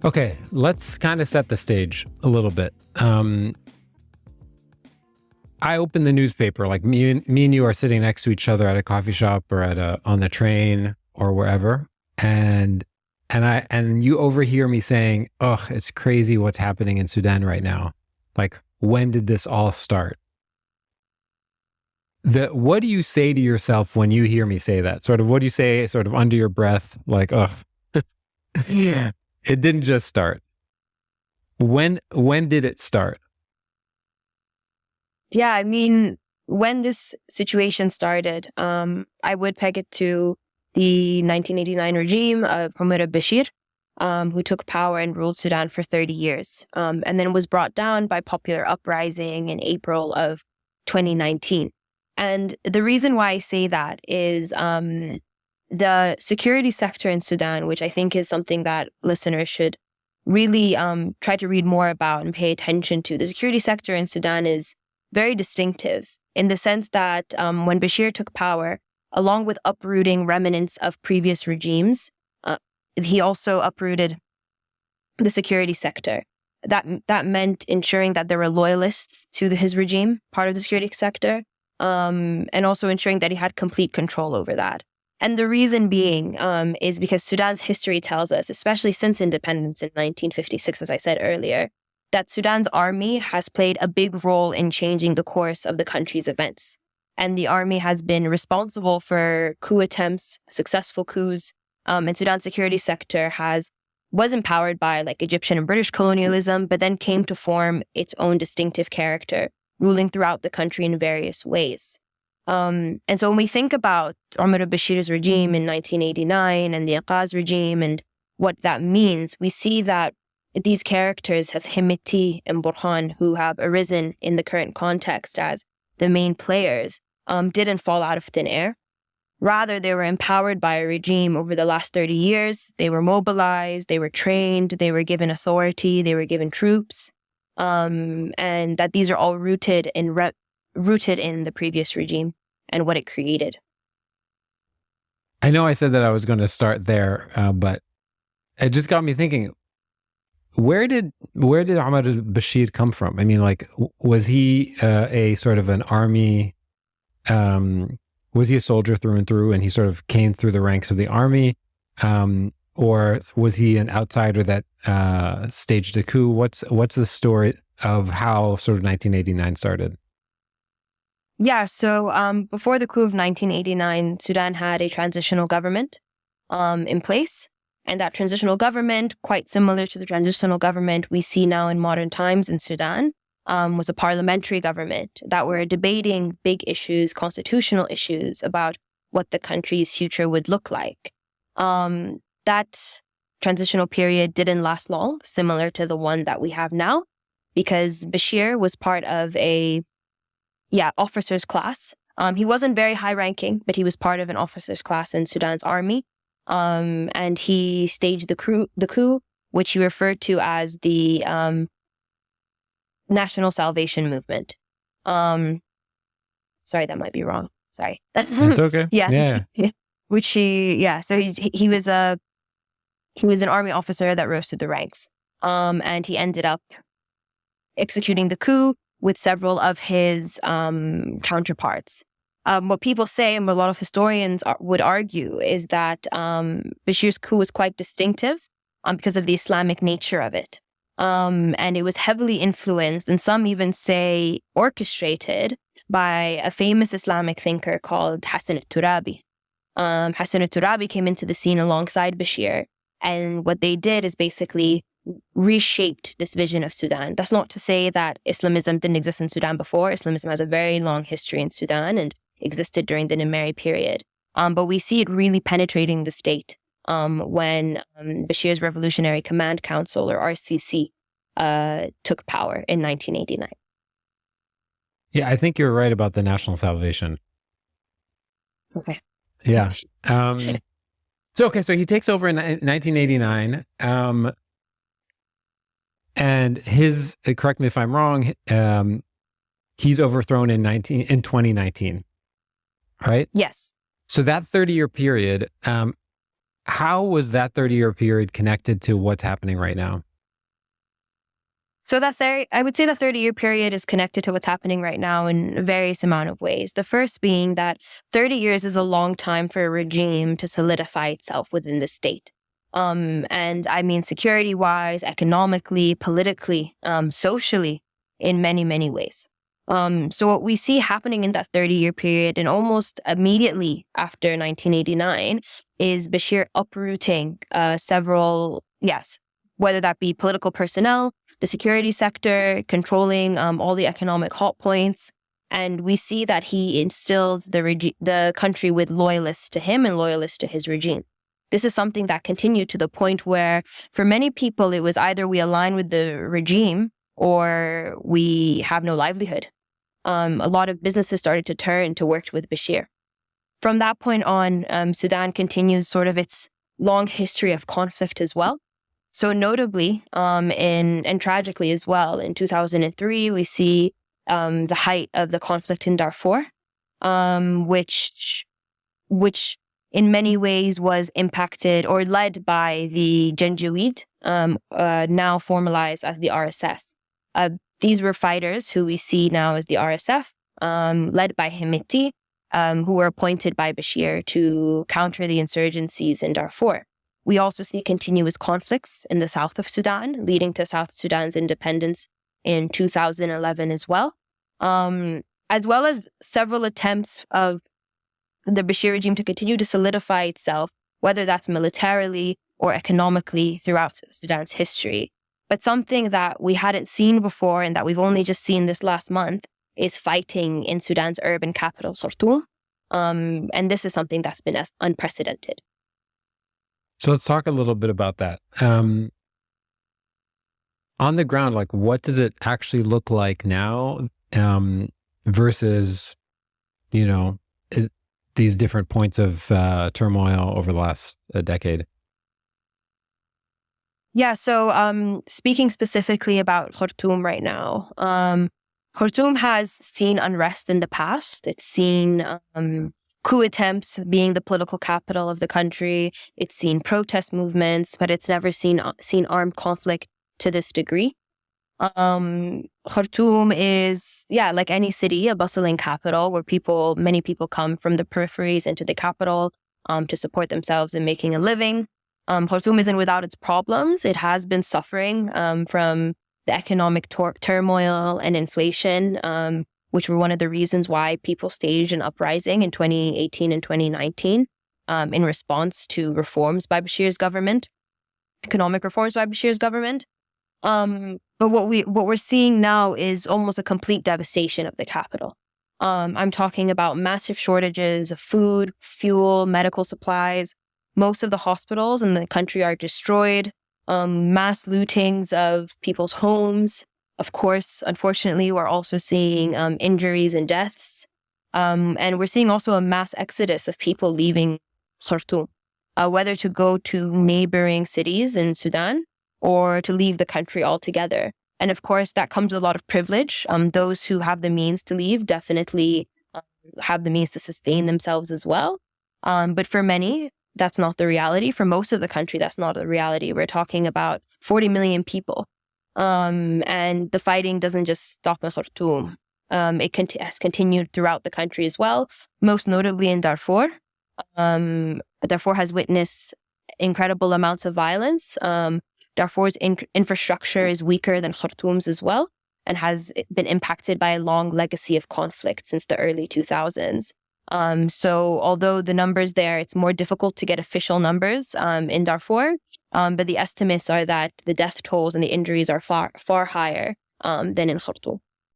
Okay, let's kind of set the stage a little bit. I open the newspaper, like me and you are sitting next to each other at a coffee shop or on the train or wherever, and you overhear me saying, "Oh, it's crazy what's happening in Sudan right now." Like, when did this all start? What do you say to yourself when you hear me say that? Sort of, what do you say, sort of under your breath, like, "Oh, yeah, it didn't just start." When did it start? Yeah, I mean, when this situation started, I would peg it to the 1989 regime of Omar al-Bashir, who took power and ruled Sudan for 30 years, and then was brought down by popular uprising in April of 2019. And the reason why I say that is the security sector in Sudan, which I think is something that listeners should really try to read more about and pay attention to. The security sector in Sudan is very distinctive in the sense that when Bashir took power, along with uprooting remnants of previous regimes, he also uprooted the security sector. That meant ensuring that there were loyalists to his regime, part of the security sector, and also ensuring that he had complete control over that. And the reason being is because Sudan's history tells us, especially since independence in 1956, as I said earlier, that Sudan's army has played a big role in changing the course of the country's events. And the army has been responsible for coup attempts, successful coups, and Sudan's security sector was empowered by like Egyptian and British colonialism, but then came to form its own distinctive character, ruling throughout the country in various ways. And so when we think about Omar al-Bashir's regime in 1989 and the Aqaz regime and what that means, we see that these characters have Hemeti and Burhan, who have arisen in the current context as the main players, didn't fall out of thin air. Rather, they were empowered by a regime over the last 30 years. They were mobilized, they were trained, they were given authority, they were given troops, and that these are all rooted in the previous regime and what it created. I know I said that I was going to start there, but it just got me thinking, where did Omar al-Bashir come from? I mean, like, was he a sort of an army, was he a soldier through and through and he sort of came through the ranks of the army? Or was he an outsider that staged a coup? What's the story of how sort of 1989 started? Yeah, so before the coup of 1989, Sudan had a transitional government in place. And that transitional government, quite similar to the transitional government we see now in modern times in Sudan, was a parliamentary government that were debating big issues, constitutional issues about what the country's future would look like. That transitional period didn't last long, similar to the one that we have now, because Bashir was part of officers' class. He wasn't very high ranking, but he was part of an officers' class in Sudan's army. And he staged the coup, which he referred to as the National Salvation Movement. Sorry, that might be wrong. Sorry. That's okay. Yeah. Which so he was an army officer that rose through the ranks. And he ended up executing the coup with several of his counterparts. What people say, and what a lot of historians would argue, is that Bashir's coup was quite distinctive because of the Islamic nature of it. And it was heavily influenced, and some even say orchestrated, by a famous Islamic thinker called Hassan al-Turabi. Hassan al-Turabi came into the scene alongside Bashir, and what they did is basically reshaped this vision of Sudan. That's not to say that Islamism didn't exist in Sudan before. Islamism has a very long history in Sudan and existed during the Numeri period. But we see it really penetrating the state when Bashir's Revolutionary Command Council, or RCC, took power in 1989. Yeah, I think you're right about the National Salvation. Okay. Yeah. So he takes over in 1989. And his, correct me if I'm wrong, he's overthrown in 2019, right? Yes. So that 30-year period, how was that 30-year period connected to what's happening right now? So I would say the 30-year period is connected to what's happening right now in various amount of ways. The first being that 30 years is a long time for a regime to solidify itself within the state. And I mean security-wise, economically, politically, socially, in many, many ways. So what we see happening in that 30-year period and almost immediately after 1989 is Bashir uprooting several, whether that be political personnel, the security sector, controlling all the economic hot points. And we see that he instilled the country with loyalists to him and loyalists to his regime. This is something that continued to the point where for many people, it was either we align with the regime or we have no livelihood. A lot of businesses started to turn to work with Bashir. From that point on, Sudan continues sort of its long history of conflict as well. So notably, and tragically as well, in 2003, we see the height of the conflict in Darfur, which in many ways was impacted or led by the Janjaweed, now formalized as the RSF. These were fighters who we see now as the RSF, led by Hemeti, who were appointed by Bashir to counter the insurgencies in Darfur. We also see continuous conflicts in the south of Sudan, leading to South Sudan's independence in 2011 as well as several attempts of the Bashir regime to continue to solidify itself, whether that's militarily or economically throughout Sudan's history. But something that we hadn't seen before and that we've only just seen this last month is fighting in Sudan's urban capital, Khartoum. And this is something that's been unprecedented. So let's talk a little bit about that. On the ground, like what does it actually look like now versus, these different points of turmoil over the last decade? Yeah, so speaking specifically about Khartoum right now, Khartoum has seen unrest in the past. It's seen coup attempts being the political capital of the country. It's seen protest movements, but it's never seen armed conflict to this degree. Khartoum is, like any city, a bustling capital where many people come from the peripheries into the capital to support themselves in making a living. Khartoum isn't without its problems. It has been suffering from the economic turmoil and inflation, which were one of the reasons why people staged an uprising in 2018 and 2019 in response to reforms by Bashir's government, economic reforms by Bashir's government. But what we're seeing now is almost a complete devastation of the capital. I'm talking about massive shortages of food, fuel, medical supplies. Most of the hospitals in the country are destroyed. Mass lootings of people's homes. Of course, unfortunately, we're also seeing injuries and deaths. And we're seeing also a mass exodus of people leaving Khartoum, whether to go to neighboring cities in Sudan or to leave the country altogether. And of course, that comes with a lot of privilege. Those who have the means to leave definitely have the means to sustain themselves as well. But for many, that's not the reality. For most of the country, that's not the reality. We're talking about 40 million people. And the fighting doesn't just stop in Khartoum. It has continued throughout the country as well, most notably in Darfur. Darfur has witnessed incredible amounts of violence. Darfur's infrastructure is weaker than Khartoum's as well and has been impacted by a long legacy of conflict since the early 2000s. So although the numbers there, it's more difficult to get official numbers in Darfur, but the estimates are that the death tolls and the injuries are far, far higher than in Khartoum.